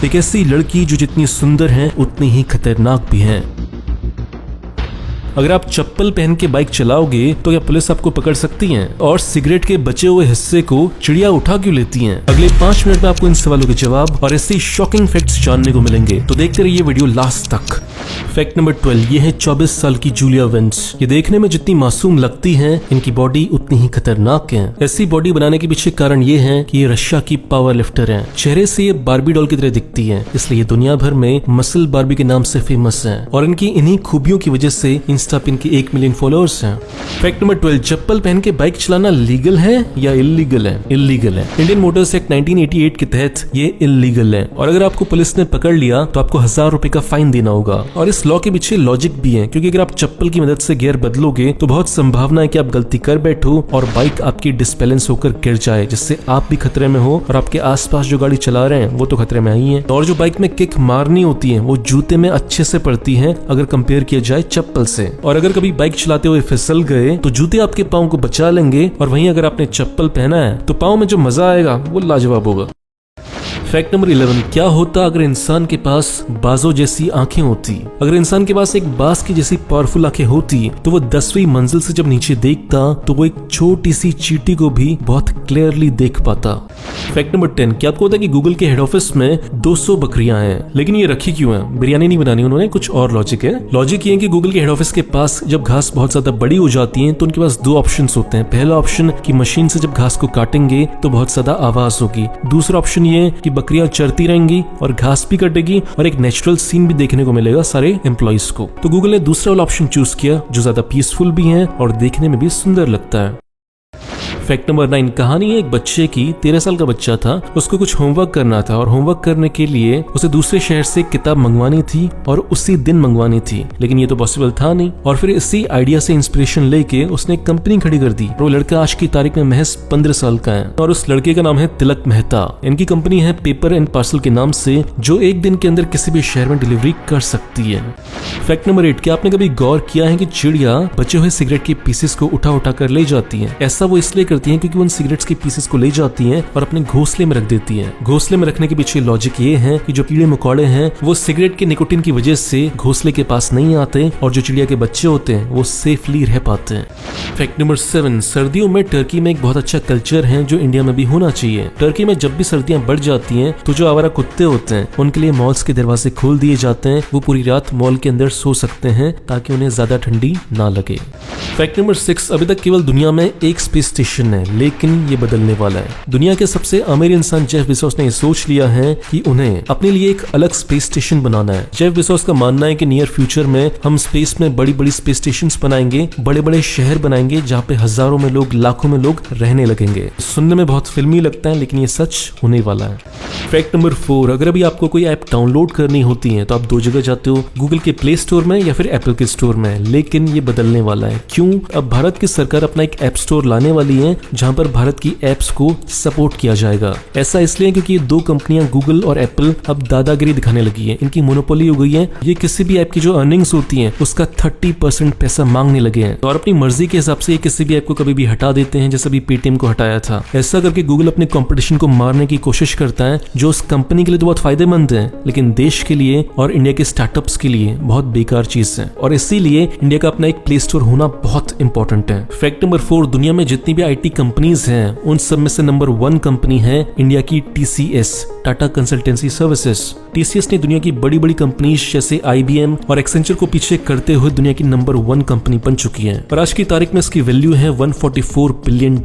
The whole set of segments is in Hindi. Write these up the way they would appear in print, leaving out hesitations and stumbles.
एक ऐसी लड़की जो जितनी सुंदर है उतनी ही खतरनाक भी है। अगर आप चप्पल पहन के बाइक चलाओगे तो क्या पुलिस आपको पकड़ सकती है? और सिगरेट के बचे हुए हिस्से को चिड़िया उठा क्यों लेती हैं? अगले 5 मिनट में आपको इन सवालों के जवाब और ऐसे शॉकिंग फैक्ट्स जानने को मिलेंगे, तो देखते रहिए वीडियो लास्ट तक। फैक्ट नंबर 12, ये है 24 साल की जूलिया वेंट्स। ये देखने में जितनी मासूम लगती हैं, इनकी बॉडी उतनी ही खतरनाक है। ऐसी बॉडी बनाने के पीछे कारण ये है कि ये रशिया की पावर लिफ्टर हैं। चेहरे से ये बार्बी डॉल की तरह दिखती है, इसलिए दुनिया भर में मसल बार्बी के नाम से फेमस है। और इनकी इन्हीं खूबियों की वजह से इंस्टा पे इनके 1 मिलियन फॉलोअर्स हैं। फैक्ट नंबर 12, चप्पल पहन के बाइक चलाना लीगल है या इलीगल है? इलीगल है। इंडियन मोटर्स एक्ट 1988 के तहत ये इलीगल है, और अगर आपको पुलिस ने पकड़ लिया तो आपको 1000 रुपए का फाइन देना होगा। और इस लॉ के पीछे लॉजिक भी है, क्योंकि अगर आप चप्पल की मदद से गियर बदलोगे तो बहुत संभावना है कि आप गलती कर बैठो और बाइक आपकी डिसबैलेंस होकर गिर जाए, जिससे आप भी खतरे में हो और आपके आसपास जो गाड़ी चला रहे हैं वो तो खतरे में ही है। और जो बाइक में किक मारनी होती है वो जूते में अच्छे से पड़ती है अगर कंपेयर किया जाए चप्पल से। और अगर कभी बाइक चलाते हुए फिसल गए तो जूते आपके पाँव को बचा लेंगे, और वहीं अगर आपने चप्पल पहना है तो पाँव में जो मजा आएगा वो लाजवाब होगा। फैक्ट नंबर 11, क्या होता अगर इंसान के पास बाजों जैसी आंखें होती? अगर इंसान के पास एक बाज की जैसी पावरफुल आंखें होती तो वो 10वीं मंजिल से जब नीचे देखता तो वो एक छोटी सी चींटी को भी बहुत क्लियरली देख पाता। फैक्ट नंबर 10, क्या आपको पता है कि गूगल के हेड ऑफिस में 200 बकरियां हैं, लेकिन ये रखी क्यों हैं? बिरयानी नहीं बनानी उन्होंने, कुछ और लॉजिक है। लॉजिक ये है कि गूगल के हेड ऑफिस के पास जब घास बहुत ज्यादा बड़ी हो जाती है तो उनके पास 2 ऑप्शन होते हैं। पहला ऑप्शन कि मशीन से जब घास को काटेंगे तो बहुत ज्यादा आवाज होगी। दूसरा ऑप्शन ये कि बकरियां चरती रहेंगी और घास भी कटेगी और एक नेचुरल सीन भी देखने को मिलेगा सारे एम्प्लॉइज को। तो गूगल ने दूसरा वाला ऑप्शन चूज किया जो ज्यादा पीसफुल भी है और देखने में भी सुंदर लगता है। फैक्ट नंबर 9, कहानी है एक बच्चे की। 13 साल का बच्चा था, उसको कुछ होमवर्क करना था और होमवर्क करने के लिए उसे दूसरे शहर से किताब मंगवानी थी और उसी दिन मंगवानी थी, लेकिन ये तो पॉसिबल था नहीं। और फिर इसी आइडिया से इंस्पिरेशन लेके उसने एक कंपनी खड़ी कर दी। वो लड़का आज की तारीख में महज 15 साल का है और उस लड़के का नाम है तिलक मेहता। इनकी कंपनी है पेपर एंड पार्सल के नाम से, जो एक दिन के अंदर किसी भी शहर में डिलीवरी कर सकती है। फैक्ट नंबर 8, क्या आपने कभी गौर किया है कि चिड़िया बचे हुए सिगरेट के पीसेस को उठा उठा कर ले जाती है? ऐसा वो इसलिए करती हैं क्योंकि उन सिगरेट्स के पीसेस को ले जाती हैं और अपने घोंसले में रख देती हैं। घोंसले में रखने के पीछे लॉजिक ये है कि जो कीड़े मकोड़े हैं वो सिगरेट के निकोटीन की वजह से घोंसले के पास नहीं आते और जो चिड़िया के बच्चे होते हैं वो सेफली रह पाते हैं। फैक्ट नंबर 7, सर्दियों में टर्की में एक बहुत अच्छा कल्चर है जो इंडिया में भी होना चाहिए। टर्की में जब भी सर्दियां बढ़ जाती हैं तो जो आवारा कुत्ते होते हैं उनके लिए मॉल्स के दरवाजे खोल दिए जाते हैं। वो पूरी रात मॉल के अंदर सो सकते हैं ताकि उन्हें ज्यादा ठंडी ना लगे। फैक्ट नंबर 6, अभी तक केवल दुनिया में एक स्पेस स्टेशन है, लेकिन ये बदलने वाला है। दुनिया के सबसे अमीर इंसान जेफ बेजोस ने सोच लिया है कि उन्हें अपने लिए एक अलग स्पेस स्टेशन बनाना है। जेफ बेजोस का मानना है कि नियर फ्यूचर में हम स्पेस में बड़ी बड़ी स्पेस स्टेशंस बनाएंगे, बड़े बड़े शहर बनाएंगे जहाँ पे हजारों में लोग, लाखों में लोग रहने लगेंगे। सुनने में बहुत फिल्मी लगता है, लेकिन ये सच होने वाला है। फैक्ट नंबर 4, अगर अभी आपको कोई ऐप डाउनलोड करनी होती है तो आप 2 जगह जाते हो, गूगल के प्ले स्टोर में या फिर एप्पल के स्टोर में। लेकिन ये बदलने वाला है। क्यों? अब भारत की सरकार अपना एक ऐप स्टोर लाने वाली है जहां पर भारत की ऐप्स को सपोर्ट किया जाएगा। ऐसा इसलिए क्योंकि ये 2 कंपनियां गूगल और एप्पल अब दादागिरी दिखाने लगी है। इनकी मोनोपोली हो गई है। ये किसी भी ऐप की जो अर्निंग्स होती हैं उसका 30% पैसा मांगने लगे हैं और अपनी मर्जी के हिसाब से ये किसी भी ऐप को कभी भी हटा देते हैं, जैसे अभी पेटीएम को हटाया था। ऐसा करके गूगल अपने कंपटीशन को मारने की कोशिश करता है, जो उस कंपनी के लिए तो बहुत फायदेमंद है लेकिन देश के लिए और इंडिया के स्टार्टअप्स के लिए बहुत बेकार चीज है। और इसीलिए इंडिया का अपना एक प्ले स्टोर होना बहुत इंपॉर्टेंट है। फैक्ट नंबर 4, दुनिया में जितनी भी आईटी कंपनीज हैं उन सब में से नंबर 1 कंपनी है इंडिया की TCS, Tata consultancy services. TCS ने दुनिया की बड़ी बड़ी कंपनीज जैसे IBM और एक्सेंचर को पीछे करते हुए दुनिया की नंबर 1 कंपनी बन चुकी है और आज की तारीख में इसकी वैल्यू है $144 बिलियन।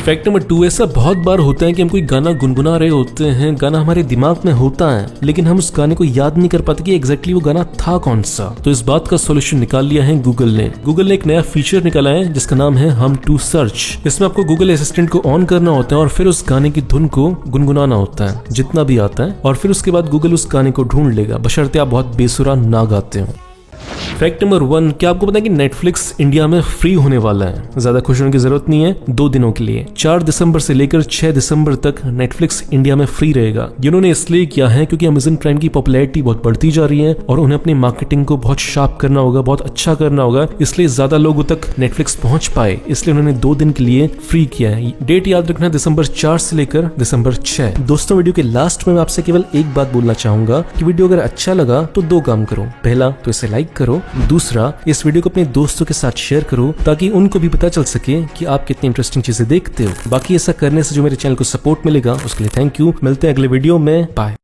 फैक्ट नंबर 2, ऐसा बहुत बार होता है कि हम कोई गाना गुनगुना रहे होते हैं, गाना हमारे दिमाग में होता है लेकिन हम उस गाने को याद नहीं कर पाते कि एग्जैक्टली वो गाना था कौन सा। तो इस बात का सॉल्यूशन निकाल लिया है गूगल ने। गूगल ने एक नया फीचर निकाला है जिसका नाम है हम टू सर्च। इसमें आपको गूगल असिस्टेंट को ऑन करना होता है और फिर उस गाने की धुन को गुनगुनाना होता है जितना भी आता है, और फिर उसके बाद गूगल उस गाने को ढूंढ लेगा, बशर्ते आप बहुत बेसुरा ना गाते हो। फैक्ट नंबर 1, क्या आपको पता है कि नेटफ्लिक्स इंडिया में फ्री होने वाला है? ज्यादा खुश होने की जरूरत नहीं है, 2 दिनों के लिए 4 दिसंबर से लेकर 6 दिसंबर तक नेटफ्लिक्स इंडिया में फ्री रहेगा। ये उन्होंने इसलिए किया है क्योंकि अमेजन प्राइम की पॉपुलैरिटी बहुत बढ़ती जा रही है और उन्हें अपनी मार्केटिंग को बहुत शार्प करना होगा, बहुत अच्छा करना होगा, इसलिए ज्यादा लोगों तक नेटफ्लिक्स पहुंच पाए, इसलिए उन्होंने 2 दिन के लिए फ्री किया है। डेट याद रखना, दिसंबर 4 से लेकर दिसंबर 6। दोस्तों, वीडियो के लास्ट में मैं आपसे केवल एक बात बोलना चाहूंगा कि वीडियो अगर अच्छा लगा तो 2 काम करो। पहला तो इसे लाइक करो, दूसरा इस वीडियो को अपने दोस्तों के साथ शेयर करो ताकि उनको भी पता चल सके कि आप कितनी इंटरेस्टिंग चीजें देखते हो। बाकी ऐसा करने से जो मेरे चैनल को सपोर्ट मिलेगा उसके लिए थैंक यू। मिलते हैं अगले वीडियो में, बाय।